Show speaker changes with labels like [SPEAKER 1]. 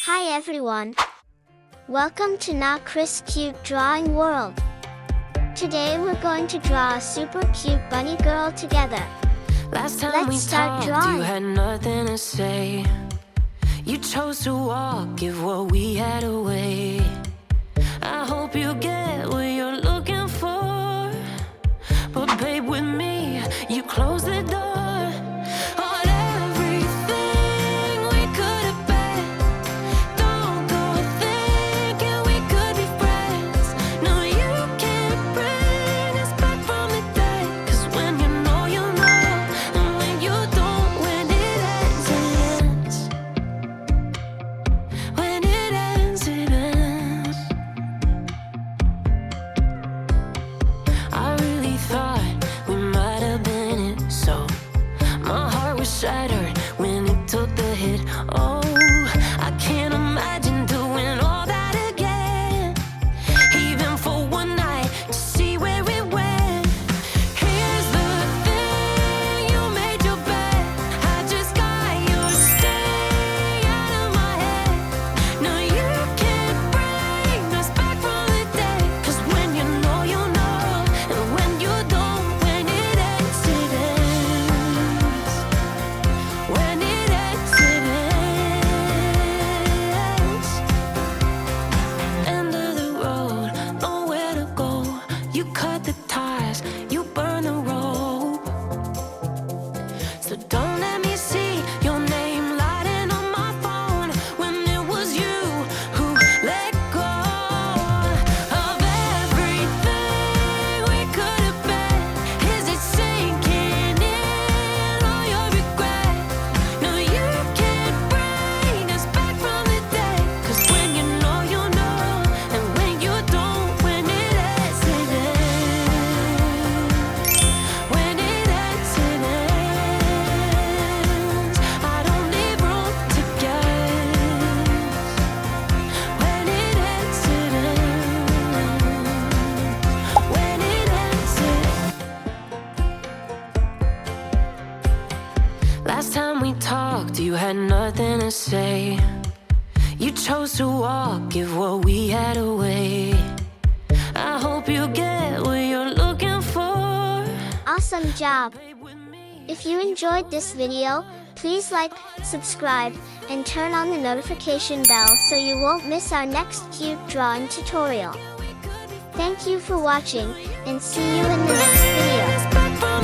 [SPEAKER 1] Hi everyone! Welcome to Naw Chris Cute Drawing World. Today we're going to draw a super cute bunny girl together.
[SPEAKER 2] Last time
[SPEAKER 1] Let's
[SPEAKER 2] we
[SPEAKER 1] start
[SPEAKER 2] talked,
[SPEAKER 1] drawing.
[SPEAKER 2] you had nothing to say. You chose to walk, give what we had away. I hope you get what you're looking for. But babe, with me, you close the door on everything we could have been. Don't go thinking we could be friends. No, you can't bring us back from the dead. 'Cause when you know, you know. And when you don't, when it ends, it ends. When it ends, it ends. I really thought we might have been it, so my heart was shattered when it took the hit. Oh, I can't imagine doing all that again, even for one night to see where it went. Here's the thing, you made your bed, I just got your stay out of my head. No, you can't bring us back from the dead. 'Cause when you know, you know. And when you don't, when it ends, it ends. When it ends, it ends. End of the road, nowhere to go. You cut the ties, you burn the rope. So don't let me see your name lighting on my phone when it was you who let go of everything we could have been. Is it sinking in all your regret? No, you can't bring us back from the dead. 'Cause when you know, you know. And when you don't, when it ends, it ends. When it ends, it ends. I don't need room to guess. When it ends, it ends. When it ends, it Last time we talked, you had nothing to say. You chose to walk, give what we had away. I hope you get what you're looking for.
[SPEAKER 1] Awesome job!
[SPEAKER 2] Babe, with me.
[SPEAKER 1] If you enjoyed this video, please like, subscribe, and turn on the notification bell so you won't miss our next cute drawing tutorial. Thank you for watching, and see you in the next video. Bye bye!